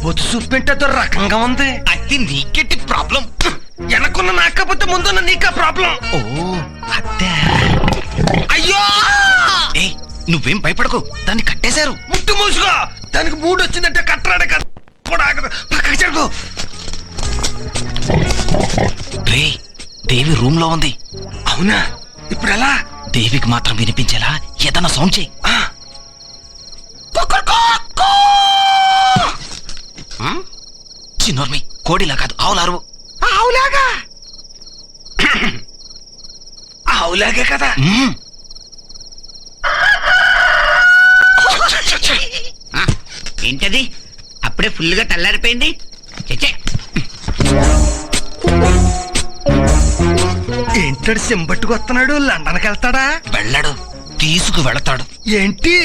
బొత్తు చూపింటే రకంగా ఉంది. అది నీకెట్టి ప్రాబ్లం? వెనకున్న నాకపోతే ముందున్న నీకా ప్రాబ్లం. ఓ అత్తే. అయ్యో ఏయ్ నువ్వేం భయపడకు, దాన్ని కట్టేశారు. ముట్టు మూసుకో. దానికి మూడు వచ్చిందంటే కట్టరాడే కదా కూడా ఆగదు. పక్కకి జరుగు. రే దేవి రూమ్ లో ఉంది. అవునా? ఇప్పుడు ఎలా? దేవికి మాత్రం వినిపించేలా ఏదన్నా సౌండ్ చేయి. చిన్నోర్మి, కోడిలా కాదు ఆవులారు. ఆవులాగా? ఆవులాగే కదా. ఏంటది అప్పుడే ఫుల్ గా తెల్లారిపోయింది? ఏంటాడు సింబట్టుకు వస్తున్నాడు? లండన్కి వెళ్తాడా? వెళ్ళడు, తీసుకు వెళతాడు. ఏంటి?